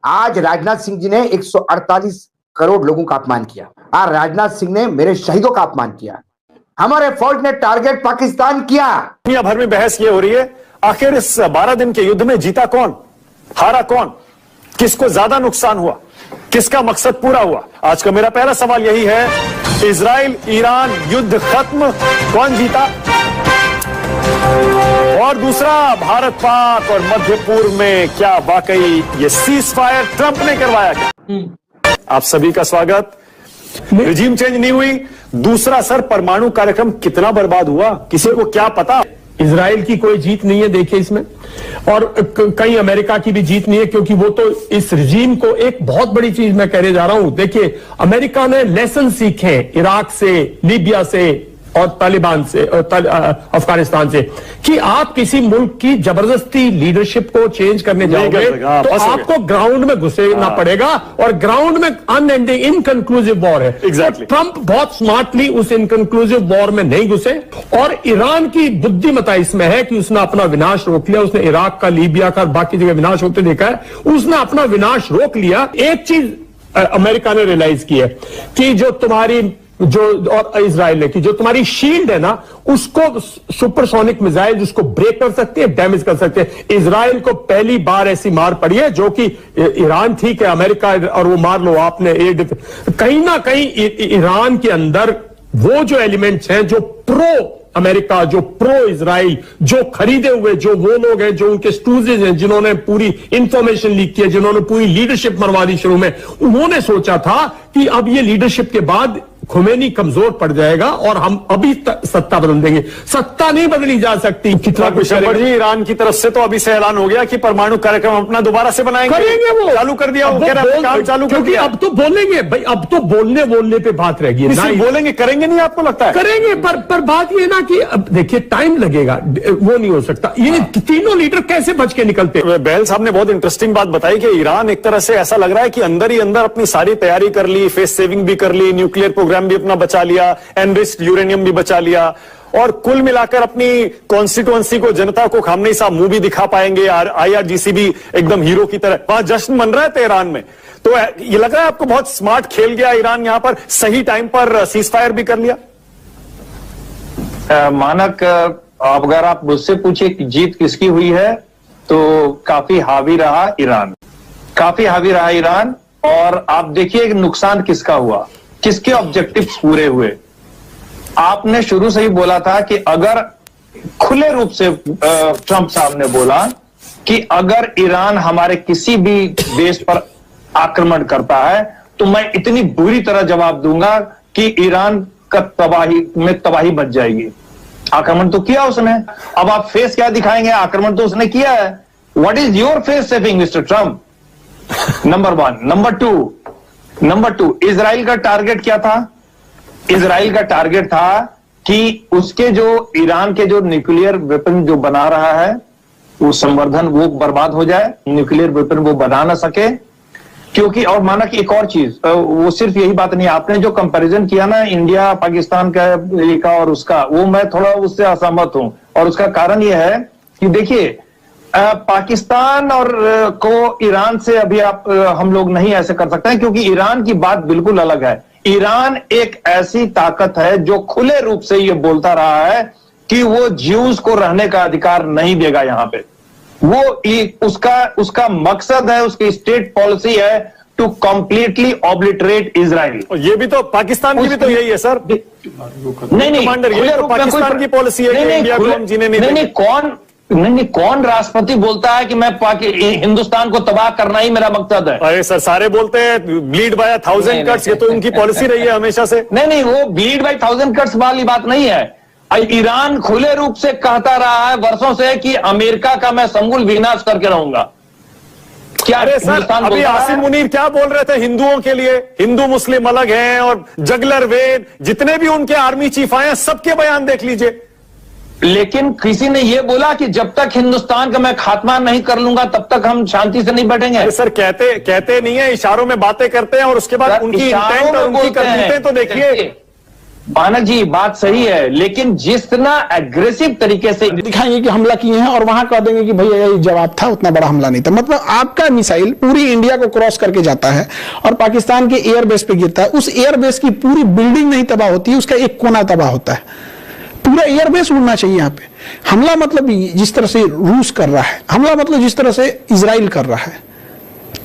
आज राजनाथ सिंह जी ने 148 करोड़ लोगों का अपमान किया। आज राजनाथ सिंह ने मेरे शहीदों का अपमान किया। हमारे फौज ने टारगेट पाकिस्तान किया। दुनिया भर में बहस ये हो रही है, आखिर इस 12 दिन के युद्ध में जीता कौन, हारा कौन, किसको ज्यादा नुकसान हुआ, किसका मकसद पूरा हुआ। आज का मेरा पहला सवाल यही है, इजराइल ईरान युद्ध खत्म, कौन जीता? और दूसरा, भारत पाक और मध्य पूर्व में क्या वाकई ये सीज फायर ट्रंप ने करवाया क्या? आप सभी का स्वागत। रिजीम चेंज नहीं हुई। दूसरा, सर, परमाणु कार्यक्रम कितना बर्बाद हुआ, किसी को क्या पता? इजराइल की कोई जीत नहीं है देखिए इसमें, और कहीं अमेरिका की भी जीत नहीं है, क्योंकि वो तो इस रिजीम को एक बहुत बड़ी चीज मैं कहने जा रहा हूं। देखिए, अमेरिका ने लेसन सीखे इराक से, लीबिया से और तालिबान से, अफगानिस्तान से, कि आप किसी मुल्क की जबरदस्ती लीडरशिप को चेंज करने जाओगे तो आपको ग्राउंड में घुसना पड़ेगा, और ग्राउंड में अनएंडिंग इनकंक्लूसिव वॉर है। Exactly. ट्रंप बहुत स्मार्टली उस इनकंक्लूसिव वॉर में नहीं घुसे, और ईरान की बुद्धिमता इसमें है कि उसने अपना विनाश रोक लिया। उसने इराक का, लीबिया का, बाकी जगह विनाश होते देखा है, उसने अपना विनाश रोक लिया। एक चीज अमेरिका ने रियलाइज की है कि जो तुम्हारी और इजराइल ने, कि जो तुम्हारी शील्ड है ना, उसको सुपरसोनिक मिसाइल उसको ब्रेक कर सकते हैं, डैमेज कर सकते हैं। इजराइल को पहली बार ऐसी मार पड़ी है, जो कि ईरान ठीक है, अमेरिका और वो मार लो आपने, कहीं ना कहीं ईरान के अंदर वो जो एलिमेंट्स हैं जो प्रो अमेरिका, जो प्रो इजराइल, जो खरीदे हुए, जो वो लोग हैं, जो उनके स्टूजेज हैं, जिन्होंने पूरी इंफॉर्मेशन लीक की है, जिन्होंने पूरी लीडरशिप मरवा दी शुरू में, उन्होंने सोचा था कि अब ये लीडरशिप के बाद खुमैनी कमजोर पड़ जाएगा और हम अभी सत्ता बदल देंगे। सत्ता नहीं बदली जा सकती। कितना कुछ जी, ईरान की तरफ से तो अभी से ऐलान हो गया कि परमाणु कार्यक्रम अपना दोबारा से बनाएंगे, करेंगे, वो चालू कर दिया, काम चालू कर दिया। अब तो बोलेंगे भाई, अब तो बोलने पे बात रहेगी ना, बोलेंगे, करेंगे नहीं, आपको लगता है? करेंगे, पर बात ये ना कि अब देखिए टाइम लगेगा, वो नहीं हो सकता। ये तीनों लीडर कैसे बच के निकलते? बहल साहब ने बहुत इंटरेस्टिंग बात बताई कि ईरान एक तरह से ऐसा लग रहा है कि अंदर ही अंदर अपनी सारी तैयारी कर ली, फेस सेविंग भी कर ली, न्यूक्लियर प्रोग्राम भी अपना बचा लिया, एनरिच्ड यूरेनियम भी बचा लिया, और कुल मिलाकर अपनी कॉन्स्टिट्यूएंसी को, जनता को खामनेई साहब मुंह भी दिखा पाएंगे। IRGC भी एकदम हीरो की तरह वहां जश्न मन रहा है तेहरान में। तो ये लग रहा है आपको बहुत स्मार्ट खेल गया ईरान, यहां पर सही टाइम पर सीज फायर भी कर लिया। मानक, अगर आप मुझसे पूछे कि जीत किसकी हुई है, तो काफी हावी रहा ईरान, काफी हावी रहा ईरान। और आप देखिए कि नुकसान किसका हुआ, किसके ऑब्जेक्टिव्स पूरे हुए। आपने शुरू से ही बोला था कि अगर खुले रूप से ट्रंप साहब ने बोला कि अगर ईरान हमारे किसी भी देश पर आक्रमण करता है तो मैं इतनी बुरी तरह जवाब दूंगा कि ईरान का तबाही मच जाएगी। आक्रमण तो किया उसने, अब आप फेस क्या दिखाएंगे? आक्रमण तो उसने किया है। What is your face saving mister Trump? Number 1। Number two, Israel का टारगेट क्या था? इजराइल का टारगेट था कि उसके जो ईरान के जो न्यूक्लियर वेपन जो बना रहा है, वो संवर्धन वो बर्बाद हो जाए, न्यूक्लियर वेपन वो बना ना सके। क्योंकि, और माना कि एक और चीज, वो सिर्फ यही बात नहीं, आपने जो कंपैरिजन किया ना इंडिया पाकिस्तान का और उसका, वो मैं थोड़ा उससे असहमत हूं। और उसका कारण यह है कि देखिए, पाकिस्तान और को ईरान से अभी हम लोग नहीं ऐसे कर सकते हैं, क्योंकि ईरान की बात बिल्कुल अलग है। ईरान एक ऐसी ताकत है जो खुले रूप से ये बोलता रहा है कि वो ज्यूज को रहने का अधिकार नहीं देगा यहां पे। वो उसका मकसद है, उसकी स्टेट पॉलिसी है टू कंप्लीटली ऑब्लिटरेट इजराइल। ये भी तो पाकिस्तान की भी तो यही है सर। नहीं, कमांडर, ये तो पाकिस्तान की पॉलिसी है कि इंडिया को हम जीने नहीं देंगे। नहीं, कौन राष्ट्रपति बोलता है कि मैं हिंदुस्तान को तबाह करना ही मेरा मकसद है? अरे सर, सारे बोलते हैं ब्लीड बाय 1000 कट्स, ये तो उनकी पॉलिसी रही है हमेशा से। नहीं, वो ब्लीड बाय 1000 कट्स वाली बात नहीं है। ईरान खुले रूप से कहता रहा है वर्षों से कि अमेरिका का मैं समूल विनाश करके रहूंगा। क्या? अरे सर, अभी आसिम मुनीर क्या बोल रहे थे हिंदुओं के लिए? हिंदू मुस्लिम अलग हैं, और जगलर वेद, जितने भी उनके आर्मी चीफ आए हैं, सबके बयान देख लीजिए। लेकिन किसी ने यह बोला कि जब तक हिंदुस्तान का मैं खात्मा नहीं कर लूंगा तब तक हम शांति से नहीं बैठेंगे। सर, कहते नहीं है, इशारों में बातें करते हैं, और उसके बाद उनकी इंटेंट और उनकी करतूतें तो देखिए। मानक जी बात सही है, लेकिन जितना एग्रेसिव तरीके से दिखाएंगे कि हमला किए हैं और वहां कह देंगे कि भैया ये जवाब था, उतना बड़ा हमला नहीं था। मतलब आपका मिसाइल पूरी इंडिया को क्रॉस करके जाता है और पाकिस्तान के एयरबेस पे गिरता है। उस एयरबेस की पूरी बिल्डिंग नहीं तबाह होती है, उसका एक कोना तबाह होता है। पूरा एयरबेस उड़ना चाहिए यहाँ पे। हमला मतलब जिस तरह से रूस कर रहा है, हमला मतलब जिस तरह से इजराइल कर रहा है,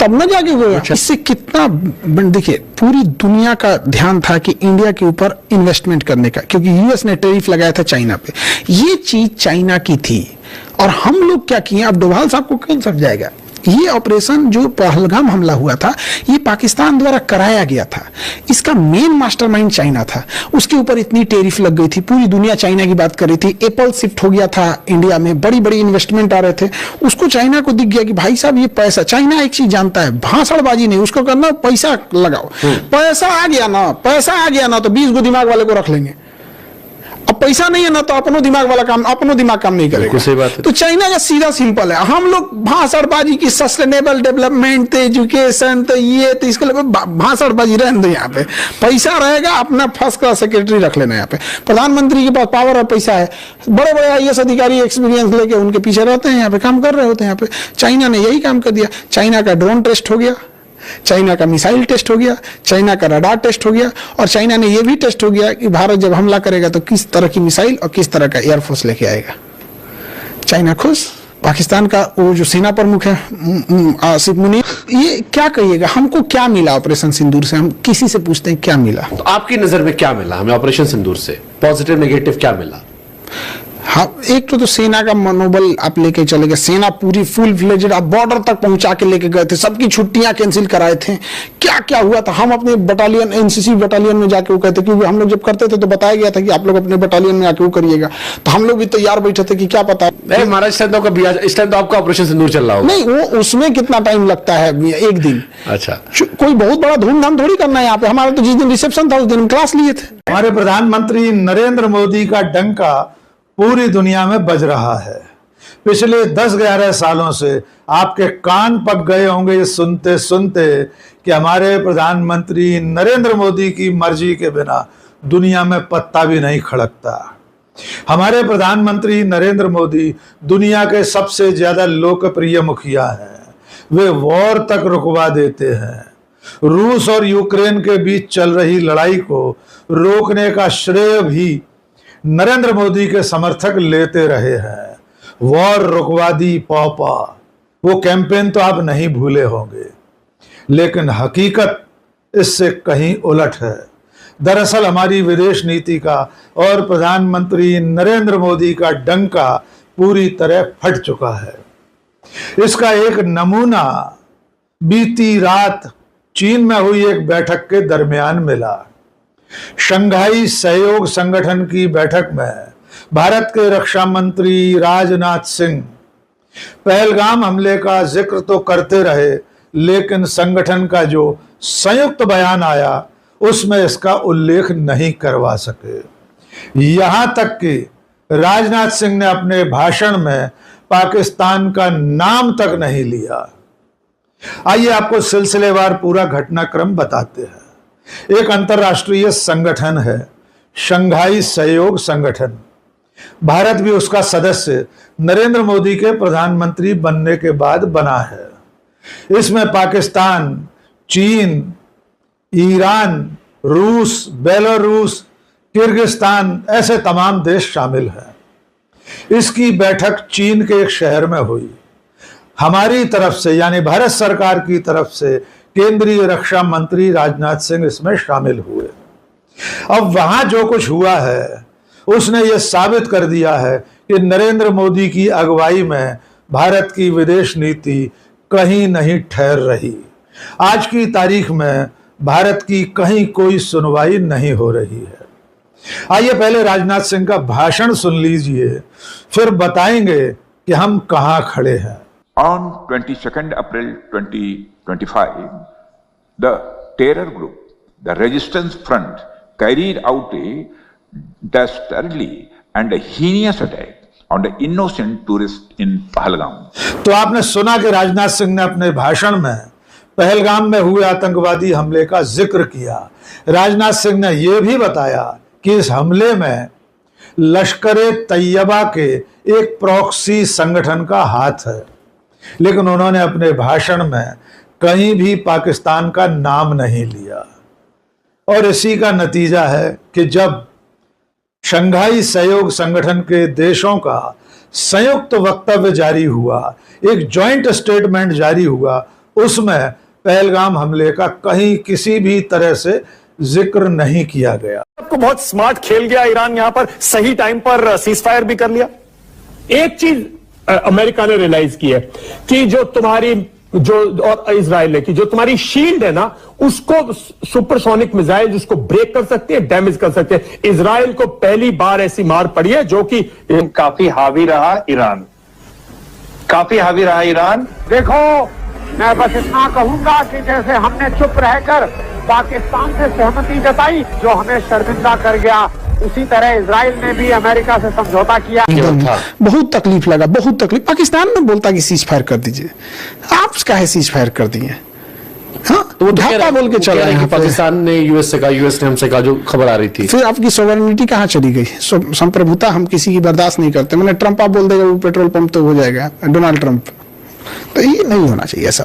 तब ना जाके होगा। इससे कितना, देखिए पूरी दुनिया का ध्यान था कि इंडिया के ऊपर इन्वेस्टमेंट करने का, क्योंकि यूएस ने टैरिफ लगाया था चाइना पे। ये चीज चाइना की थी और हम लोग क्या किए, अब डोभाल साहब को कौन समझ जाएगा। ये ऑपरेशन जो पहलगाम हमला हुआ था, ये पाकिस्तान द्वारा कराया गया था। इसका मेन मास्टरमाइंड चाइना था। उसके ऊपर इतनी टैरिफ लग गई थी, पूरी दुनिया चाइना की बात कर रही थी। एप्पल शिफ्ट हो गया था इंडिया में, बड़ी बड़ी इन्वेस्टमेंट आ रहे थे। उसको चाइना को दिख गया कि भाई साहब ये पैसा, चाइना एक चीज जानता है, भाषणबाजी नहीं, उसको करना पैसा लगाओ। पैसा आ गया ना तो 20 गो दिमाग वाले को रख लेंगे। अब पैसा नहीं है ना तो अपनो दिमाग काम नहीं करेगा। सही बात है। तो चाइना का सीधा सिंपल है, हम लोग भाषणबाजी की, सस्टेनेबल डेवलपमेंट, एजुकेशन, तो ये तो इसके लिए भाषणबाजी रहने दो। यहाँ पे पैसा रहेगा, अपना फर्स्ट क्लास सेक्रेटरी रख लेना। यहाँ पे प्रधानमंत्री के पास पावर और पैसा है, बड़े बड़े आईएएस अधिकारी एक्सपीरियंस लेके उनके पीछे रहते हैं, यहाँ पे काम कर रहे होते हैं। यहाँ पे चाइना ने यही काम कर दिया। चाइना का ड्रोन टेस्ट हो गया, चाइना का मिसाइल टेस्ट हो गया, चाइना का रडार टेस्ट हो गया, और चाइना ने यह भी टेस्ट हो गया कि भारत जब हमला करेगा तो किस तरह की मिसाइल और किस तरह का एयरफोर्स लेके आएगा। चाइना खुश। पाकिस्तान का वो जो सेना प्रमुख है आसिफ मुनीर, ये क्या कहिएगा, हमको क्या मिला ऑपरेशन सिंदूर से? हम किसी से पूछते हैं क्या मिला। तो आपकी नजर में क्या मिला हमें ऑपरेशन सिंदूर से? पॉजिटिव नेगेटिव क्या मिला? हाँ, एक तो सेना का मनोबल आप लेके चले गए। सेना पूरी फुल फ्लेजेड आप बॉर्डर तक पहुंचा के लेके गए थे, सबकी छुट्टियां कैंसिल कराए थे। क्या क्या हुआ था, हम अपने बटालियन, एनसीसी बटालियन में जाके वो कहते, क्योंकि हम लोग जब करते थे तो बताया गया था कि आप लोग अपने बटालियन में आके वो करिएगा, तो हम लोग भी तैयार बैठे थे कि क्या पता। महाराज इस टाइम तो आपका ऑपरेशन सिंदूर चल रहा होगा। नहीं, वो उसमें कितना टाइम लगता है, एक दिन। अच्छा, कोई बहुत बड़ा धूमधाम थोड़ी करना है यहाँ पे। हमारा तो जिस दिन रिसेप्शन था उस दिन क्लास लिए थे। हमारे प्रधानमंत्री नरेंद्र मोदी का डंका पूरी दुनिया में बज रहा है। पिछले 10-11 सालों से आपके कान पक गए होंगे ये सुनते सुनते कि हमारे प्रधानमंत्री नरेंद्र मोदी की मर्जी के बिना दुनिया में पत्ता भी नहीं खड़कता। हमारे प्रधानमंत्री नरेंद्र मोदी दुनिया के सबसे ज्यादा लोकप्रिय मुखिया हैं। वे वॉर तक रुकवा देते हैं। रूस और यूक्रेन के बीच चल रही लड़ाई को रोकने का श्रेय भी नरेंद्र मोदी के समर्थक लेते रहे हैं। वॉर रुकवा दी पापा, वो कैंपेन तो आप नहीं भूले होंगे, लेकिन हकीकत इससे कहीं उलट है। दरअसल हमारी विदेश नीति का और प्रधानमंत्री नरेंद्र मोदी का डंका पूरी तरह फट चुका है। इसका एक नमूना बीती रात चीन में हुई एक बैठक के दरमियान मिला। शंघाई सहयोग संगठन की बैठक में भारत के रक्षा मंत्री राजनाथ सिंह पहलगाम हमले का जिक्र तो करते रहे, लेकिन संगठन का जो संयुक्त बयान आया उसमें इसका उल्लेख नहीं करवा सके। यहां तक कि राजनाथ सिंह ने अपने भाषण में पाकिस्तान का नाम तक नहीं लिया। आइए आपको सिलसिलेवार पूरा घटनाक्रम बताते हैं। एक अंतर्राष्ट्रीय संगठन है शंघाई सहयोग संगठन। भारत भी उसका सदस्य नरेंद्र मोदी के प्रधानमंत्री बनने के बाद बना है। इसमें पाकिस्तान, चीन, ईरान, रूस, बेलारूस, किर्गिस्तान ऐसे तमाम देश शामिल हैं। इसकी बैठक चीन के एक शहर में हुई। हमारी तरफ से यानी भारत सरकार की तरफ से केंद्रीय रक्षा मंत्री राजनाथ सिंह इसमें शामिल हुए। अब वहां जो कुछ हुआ है उसने ये साबित कर दिया है कि नरेंद्र मोदी की अगुवाई में भारत की विदेश नीति कहीं नहीं ठहर रही। आज की तारीख में भारत की कहीं कोई सुनवाई नहीं हो रही है। आइए पहले राजनाथ सिंह का भाषण सुन लीजिए, फिर बताएंगे कि हम कहां खड़े हैं। On 22nd April 2025, the terror group, the Resistance Front, carried out a dastardly and a heinous attack on the innocent tourists in Pahalgam. तो आपने सुना कि राजनाथ सिंह ने अपने भाषण में पहलगाम में हुए आतंकवादी हमले का जिक्र किया। राजनाथ सिंह ने यह भी बताया कि इस हमले में लश्कर तैयबा के एक प्रॉक्सी संगठन का हाथ है, लेकिन उन्होंने अपने भाषण में कहीं भी पाकिस्तान का नाम नहीं लिया। और इसी का नतीजा है कि जब शंघाई सहयोग संगठन के देशों का संयुक्त वक्तव्य जारी हुआ, एक जॉइंट स्टेटमेंट जारी हुआ, उसमें पहलगाम हमले का कहीं किसी भी तरह से जिक्र नहीं किया गया। आपको बहुत स्मार्ट खेल गया ईरान, यहां पर सही टाइम पर सीज फायर भी कर लिया। एक चीज अमेरिका ने रियलाइज की है कि जो तुम्हारी और इजराइल ने कि जो तुम्हारी शील्ड है ना, उसको सुपरसोनिक मिसाइल उसको ब्रेक कर सकते हैं, डैमेज कर सकते हैं। इजराइल को पहली बार ऐसी मार पड़ी है जो कि काफी हावी रहा ईरान, काफी हावी रहा ईरान। देखो, मैं बस इतना कहूंगा कि जैसे हमने चुप रहकर पाकिस्तान से सहमति जताई जो हमें शर्मिंदा कर गया, उसी तरह इजराइल ने भी अमेरिका से समझौता किया। बहुत तकलीफ लगा, बहुत तकलीफ। पाकिस्तान में बोलता कि सीज फायर कर दीजिए, आप काहे सीज फायर कर दिए? हाँ, तो ढाका बोल के चल रहे हैं। पाकिस्तान ने यूएस से कहा, यूएस ने हमसे कहा, जो खबर आ रही थी। फिर आपकी सोवरेनिटी कहाँ चली गई? संप्रभुता हम किसी की बर्दाश्त नहीं करते। मैंने ट्रंप आप बोल देगा वो पेट्रोल पंप तो हो जाएगा, डोनाल्ड ट्रंप। तो ये नहीं होना चाहिए ऐसा।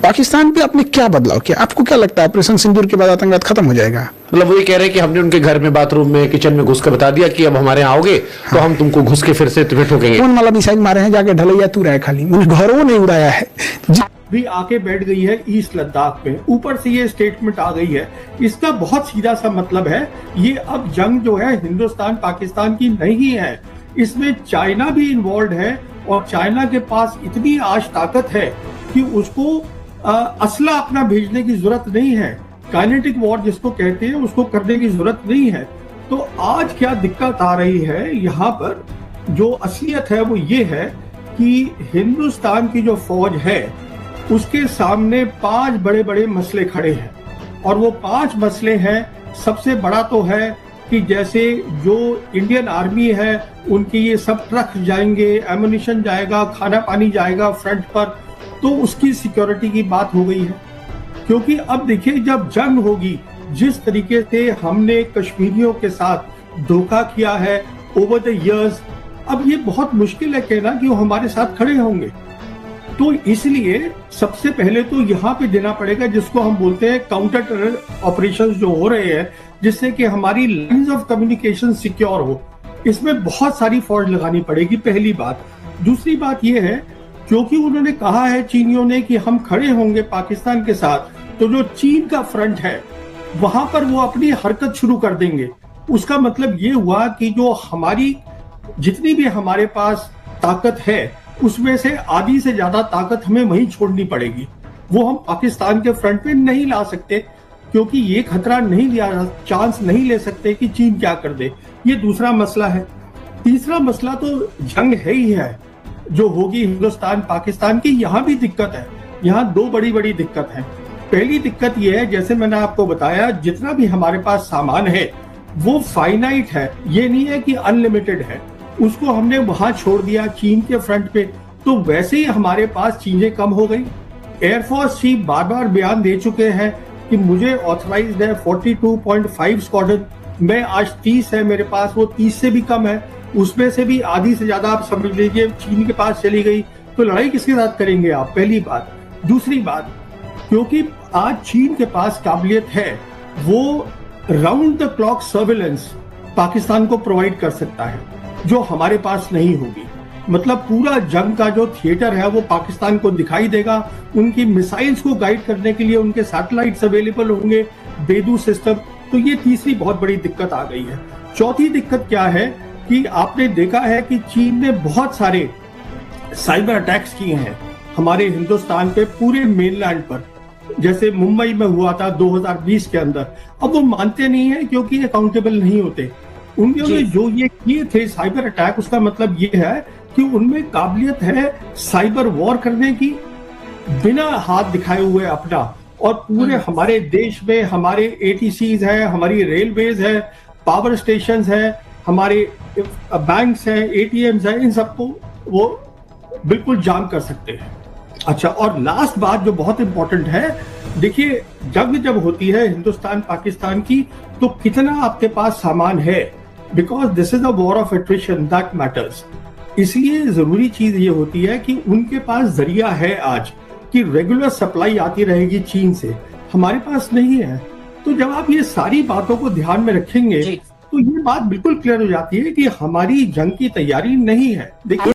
पाकिस्तान पे आपने क्या बदलाव किया? आपको क्या लगता है ऑपरेशन सिंदूर के बाद आतंकवाद खत्म हो जाएगा? मतलब वो ये कह रहे हैं कि हमने उनके घर में, बाथरूम में, किचन में घुस कर बता दिया कि अब हमारे यहाँ आओगे तो हम तुमको घुस के फिर से ठोकेंगे। कौन वाला मिसाइल मारे हैं? जाके ढलैया तू रहा है खाली, मैंने घरों नहीं उड़ाया है। भी आके बैठ गई है ईस्ट लद्दाख में, ऊपर से ये स्टेटमेंट आ गई है। इसका बहुत सीधा सा मतलब है, ये अब जंग जो है हिंदुस्तान पाकिस्तान की नहीं है, इसमें चाइना भी इन्वॉल्व है। और चाइना के पास इतनी आज ताकत है कि उसको असला अपना भेजने की जरूरत नहीं है। काइनेटिक वॉर जिसको कहते हैं उसको करने की जरूरत नहीं है। तो आज क्या दिक्कत आ रही है यहाँ पर, जो असलियत है वो ये है कि हिंदुस्तान की जो फौज है उसके सामने 5 बड़े बड़े मसले खड़े हैं। और वो 5 मसले हैं। सबसे बड़ा तो है कि जैसे जो इंडियन आर्मी है उनके ये सब ट्रक जाएंगे, एमुनिशन जाएगा, खाना पानी जाएगा फ्रंट पर, तो उसकी सिक्योरिटी की बात हो गई है। क्योंकि अब देखिए, जब जंग होगी, जिस तरीके से हमने कश्मीरियों के साथ धोखा किया है ओवर द इयर्स, अब ये बहुत मुश्किल है कहना कि वो हमारे साथ खड़े होंगे। तो इसलिए सबसे पहले तो यहाँ पे देना पड़ेगा जिसको हम बोलते हैं काउंटर टेरर ऑपरेशंस जो हो रहे हैं, जिससे कि हमारी लाइंस ऑफ कम्युनिकेशन सिक्योर हो। इसमें बहुत सारी फौज लगानी पड़ेगी, पहली बात। दूसरी बात यह है, क्योंकि उन्होंने कहा है चीनियों ने कि हम खड़े होंगे पाकिस्तान के साथ, तो जो चीन का फ्रंट है वहां पर वो अपनी हरकत शुरू कर देंगे। उसका मतलब ये हुआ कि जो हमारी जितनी भी हमारे पास ताकत है उसमें से आधी से ज्यादा ताकत हमें वहीं छोड़नी पड़ेगी। वो हम पाकिस्तान के फ्रंट पे नहीं ला सकते, क्योंकि ये खतरा नहीं लिया, चांस नहीं ले सकते कि चीन क्या कर दे। ये दूसरा मसला है। तीसरा मसला तो जंग है ही है जो होगी हिंदुस्तान पाकिस्तान की। यहाँ भी दिक्कत है, यहाँ 2 बड़ी बड़ी दिक्कत है। पहली दिक्कत यह है, जैसे मैंने आपको बताया, जितना भी हमारे पास सामान है वो फाइनाइट है, ये नहीं है कि अनलिमिटेड है। उसको हमने वहां छोड़ दिया चीन के फ्रंट पे, तो वैसे ही हमारे पास चीजें कम हो गई। एयरफोर्स चीफ बार बार बयान दे चुके हैं कि मुझे ऑथराइज्ड है 42.5 स्क्वाड्रन, मैं आज 30 है मेरे पास, वो 30 से भी कम है। उसमें से भी आधी से ज्यादा आप समझ लीजिए चीन के पास चली गई, तो लड़ाई किसके साथ करेंगे आप? पहली बात। दूसरी बात, क्योंकि आज चीन के पास काबिलियत है, वो round the clock surveillance Pakistan को प्रोवाइड कर सकता है, जो हमारे पास नहीं होगी। मतलब पूरा जंग का जो थिएटर है वो पाकिस्तान को दिखाई देगा। उनकी मिसाइल्स को गाइड करने के लिए उनके सैटेलाइट्स अवेलेबल होंगे, बेदू सिस्टम। तो ये तीसरी बहुत बड़ी दिक्कत आ गई है। चौथी दिक्कत क्या है कि आपने देखा है कि चीन ने बहुत सारे साइबर अटैक्स किए हैं हमारे हिंदुस्तान पे, पूरे मेनलैंड पर। जैसे मुंबई में हुआ था 2020 के अंदर। अब वो मानते नहीं है क्योंकि अकाउंटेबल नहीं होते। उन्होंने जो ये किए थे साइबर अटैक, उसका मतलब ये है कि उनमें काबिलियत है साइबर वॉर करने की, बिना हाथ दिखाए हुए अपना। और पूरे हमारे देश में हमारे ATCs है, हमारी रेलवेज है, पावर स्टेशंस है, हमारे बैंक्स हैं, ATMs हैं, इन सबको वो बिल्कुल जाम कर सकते हैं। अच्छा, और लास्ट बात जो बहुत इंपॉर्टेंट है, देखिए जंग जब होती है हिंदुस्तान पाकिस्तान की, तो कितना आपके पास सामान है, because this is a war of attrition that matters. इसलिए जरूरी चीज ये होती है कि उनके पास जरिया है आज कि रेगुलर सप्लाई आती रहेगी चीन से, हमारे पास नहीं है। तो जब आप ये सारी बातों को ध्यान में रखेंगे तो ये बात बिल्कुल क्लियर हो जाती है कि हमारी जंग की तैयारी नहीं है। देखिए